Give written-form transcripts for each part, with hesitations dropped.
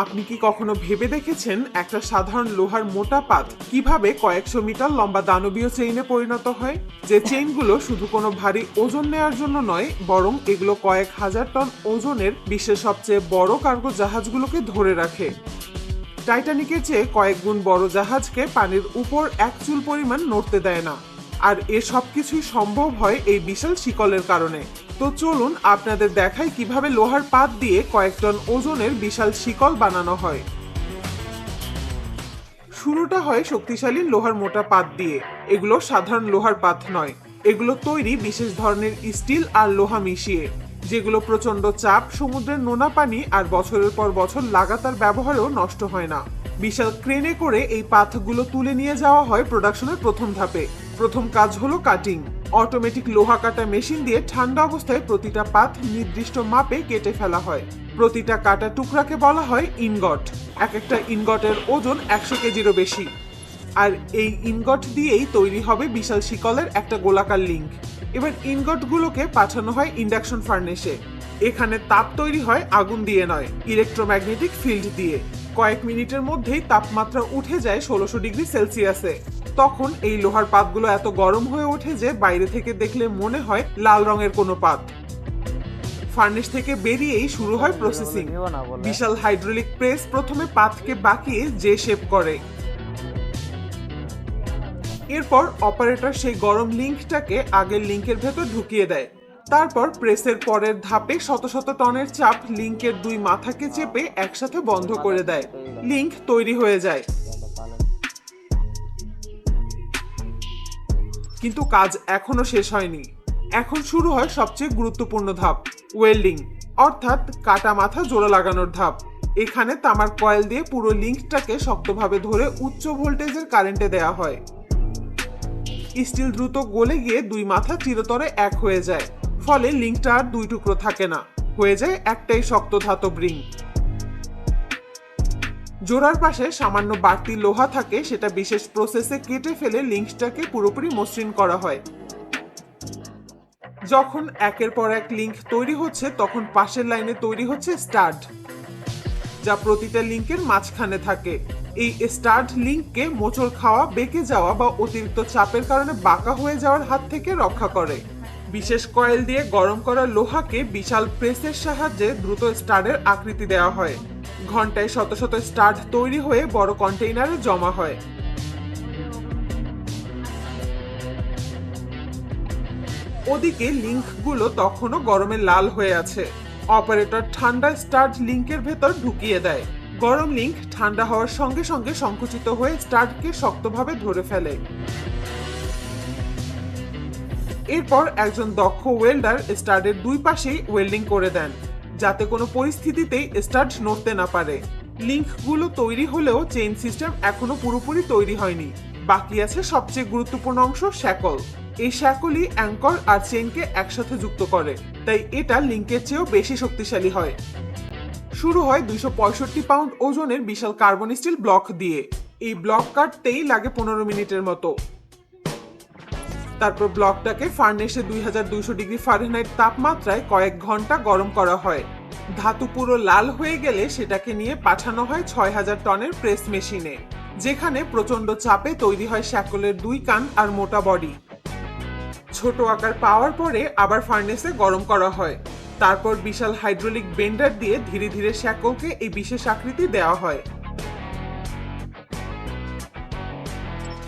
আপনি কি কখনো ভেবে দেখেছেন একটা সাধারণ লোহার মোটা পাত কিভাবে কয়েকশো মিটার লম্বা দানবীয় চেইনে পরিণত হয়? যে চেইনগুলো শুধু কোনো ভারী ওজন নেওয়ার জন্য নয়, বরং এগুলো কয়েক হাজার টন ওজনের বিশ্বের সবচেয়ে বড় কার্গো জাহাজগুলোকে ধরে রাখে। টাইটানিকের চেয়ে কয়েক গুণ বড় জাহাজকে পানির উপর এক চুল পরিমাণ নড়তে দেয় না। আর এ সব কিছুই সম্ভব হয় এই বিশাল শিকলের কারণে। তো চলুন আপনাদের দেখাই কিভাবে লোহার পাত দিয়ে কয়েক টন ওজনের বিশাল শিকল বানানো হয়। শুরুটা হয় শক্তিশালী লোহার মোটা পাত দিয়ে। এগুলো সাধারণ লোহার পাত নয়, এগুলো তৈরি বিশেষ ধরনের স্টিল আর লোহা মিশিয়ে, যেগুলো প্রচন্ড চাপ, সমুদ্রের নোনা পানি আর বছরের পর বছর লাগাতার ব্যবহারেও নষ্ট হয় না। বিশাল ক্রেনে করে এই পাতগুলো তুলে নিয়ে যাওয়া হয় প্রোডাকশনের প্রথম ধাপে। প্রথম কাজ হলো কাটিং। অটোমেটিক লোহা কাটা মেশিন দিয়ে ঠান্ডা অবস্থায় প্রতিটা পাত নির্দিষ্ট মাপে কেটে ফেলা হয়। প্রতিটা কাটা টুকরাকে বলা হয় ইনগট। এক একটা ইনগটের ওজন 100 কেজিরও বেশি। আর এই ইনগট দিয়েই তৈরি হবে বিশাল শিকলের একটা গোলাকার লিঙ্ক। এবার ইনগটগুলোকে পাঠানো হয় ইন্ডাকশন ফার্নেসে। এখানে তাপ তৈরি হয় আগুন দিয়ে নয়, ইলেকট্রোম্যাগনেটিক ফিল্ড দিয়ে। কয়েক মিনিটের মধ্যেই তাপমাত্রা উঠে যায় 1600 ডিগ্রি সেলসিয়াসে। তখন এই লোহার পাতগুলো এত গরম হয়ে ওঠে যে বাইরে থেকে দেখলে মনে হয় লাল রঙের কোনো পাত। ফার্নেস থেকে বেরিয়েই শুরু হয় প্রসেসিং। বিশাল হাইড্রোলিক প্রেস প্রথমে পাতকে বাঁকিয়ে যে শেপ করে। এরপর অপারেটর সেই গরম লিঙ্কটাকে আগের লিঙ্কের ভেতর ঢুকিয়ে দেয়। তারপর প্রেসের পরের ধাপে শত শত টনের চাপ লিঙ্কের দুই মাথাকে চেপে একসাথে বন্ধ করে দেয়। লিঙ্ক তৈরি হয়ে যায়। কিন্তু কাজ এখনো শেষ হয়নি। এখন শুরু হয় সবচেয়ে গুরুত্বপূর্ণ ধাপ, ওয়েল্ডিং, অর্থাৎ কাটা মাথা জোড়া লাগানোর ধাপ। এখানে তামার কয়েল দিয়ে পুরো লিঙ্কটাকে শক্তভাবে ধরে উচ্চ ভোল্টেজের কারেন্টে দেয়া হয়। স্টিল দ্রুত গলে গিয়ে দুই মাথা চিরতরে এক হয়ে যায়। ফলে লিঙ্কটা আর দুই টুকরো থাকে না, হয়ে যায় একটাই শক্ত ধাতব রিং। জোড়ার পাশে সামান্য বাড়তি লোহা থাকে, সেটা বিশেষ প্রসেসে কেটে ফেলে লিঙ্কটাকে পুরোপুরি মসৃণ করা হয়। যখন একের পর এক লিঙ্ক তৈরি হচ্ছে, তখন পাশের লাইনে তৈরি হচ্ছে স্টাড, যা প্রতিটা লিঙ্কের মাঝখানে থাকে। এই স্টাড লিঙ্ককে মোচড় খাওয়া, বেঁকে যাওয়া বা অতিরিক্ত চাপের কারণে বাঁকা হয়ে যাওয়ার হাত থেকে রক্ষা করে। বিশেষ কয়েল দিয়ে গরম করা লোহাকে বিশাল প্রেসের সাহায্যে দ্রুত স্টাডের আকৃতি দেওয়া হয়। ঘন্টায় শত শত স্টাড তৈরি হয়ে বড় কন্টেইনারে জমা হয়। ওদিকে লিঙ্কগুলো তখনও গরমে লাল হয়ে আছে। অপারেটর ঠান্ডা স্টাড লিঙ্কের ভেতর ঢুকিয়ে দেয়। গরম লিঙ্ক ঠান্ডা হওয়ার সঙ্গে সঙ্গে সংকুচিত হয়ে স্টাডকে শক্তভাবে ধরে ফেলে। এরপর একজন দক্ষ ওয়েল্ডার স্টাডের দুই পাশেই ওয়েল্ডিং করে দেন, যাতে কোনো পরিস্থিতিতেই স্টাড নড়তে না পারে। লিঙ্কগুলো তৈরি হলেও চেইন সিস্টেম এখনো পুরোপুরি তৈরি হয়নি। বাকি আছে সবচেয়ে গুরুত্বপূর্ণ অংশ, শ্যাকল। এই শ্যাকলই অ্যাঙ্কর আর চেইনকে একসাথে যুক্ত করে, তাই এটা লিঙ্কের চেয়েও বেশি শক্তিশালী হয়। শুরু হয় 265 পাউন্ড ওজনের বিশাল কার্বন স্টিল ব্লক দিয়ে। এই ব্লক কাটতেই লাগে 15 মিনিটের মতো। তারপর ব্লকটাকে ফার্নেসে 2200 ডিগ্রি ফারেনহাইট তাপমাত্রায় কয়েক ঘন্টা গরম করা হয়। ধাতু পুরো লাল হয়ে গেলে সেটাকে নিয়ে পাঠানো হয় 6000 টনের প্রেস মেশিনে, যেখানে প্রচন্ড চাপে তৈরি হয় শ্যাকলের দুই কান আর মোটা বডি। ছোট আকার পাওয়ার পরে আবার ফার্নেসে গরম করা হয়। তারপর বিশাল হাইড্রোলিক বেন্ডার দিয়ে ধীরে ধীরে শ্যাকলকে এই বিশেষ আকৃতি দেওয়া হয়।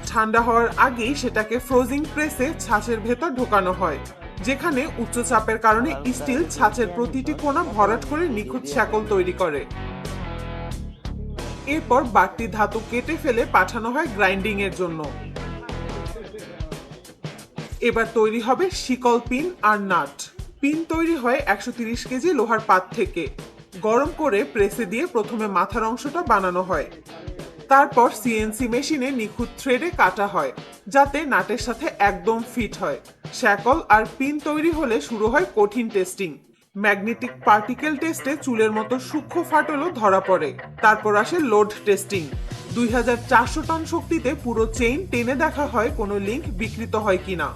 ঠান্ডা হওয়ার আগেই সেটাকে ফ্রোজিং প্রেসে ছাঁচের ভেতর ঢোকানো হয়, যেখানে উচ্চ চাপের কারণে স্টিল ছাঁচের প্রতিটি কোণা ভরাট করে নিখুঁত শ্যাকল তৈরি করে। এরপর বাড়তি ধাতু কেটে ফেলে পাঠানো হয় গ্রাইন্ডিং এর জন্য। এবার তৈরি হবে শিকল, পিন আর নাট। পিন তৈরি হয় 130 কেজি লোহার পাত থেকে। গরম করে প্রেসে দিয়ে প্রথমে মাথার অংশটা বানানো হয়। তারপর সিএনসি মেশিনে নিখুঁত থ্রেডে কাটা হয়, যাতে নাটের সাথে একদম ফিট হয়। শ্যাকল আর পিন তৈরি হলে শুরু হয় কঠিন টেস্টিং। ম্যাগনেটিক পার্টিকেল টেস্টে চুলের মতো সূক্ষ্ম ফাটলও ধরা পড়ে। তারপর আসে লোড টেস্টিং। 2400 টন শক্তিতে পুরো চেইন টেনে দেখা হয় কোনো লিঙ্ক বিকৃত হয় কিনা।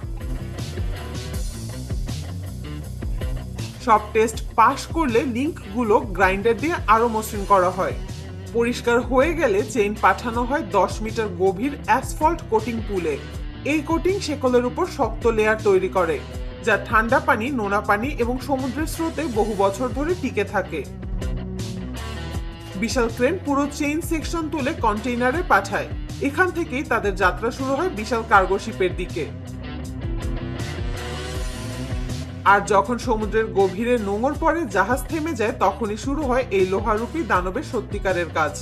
সব টেস্ট পাস করলে লিঙ্কগুলো গ্রাইন্ডার দিয়ে আরো মসৃণ করা হয়। পরিষ্কার হয়ে গেলে চেইন পাঠানো হয় 10 মিটার গভীর অ্যাসফল্ট কোটিং পুলে। এই কোটিং শেকলের উপর শক্ত লেয়ার তৈরি করে, যা ঠান্ডা পানি, নোনা পানি এবং সমুদ্রের স্রোতে বহু বছর ধরে টিকে থাকে। বিশাল ক্রেন পুরো চেইন সেকশন তুলে কন্টেইনারে পাঠায়। এখান থেকেই তাদের যাত্রা শুরু হয় বিশাল কার্গো শিপের দিকে। আর যখন সমুদ্রের গভীরে নোঙর পড়ে, জাহাজ থেমে যায়, তখনই শুরু হয় এই লোহারূপী দানবের সত্যিকারের কাজ।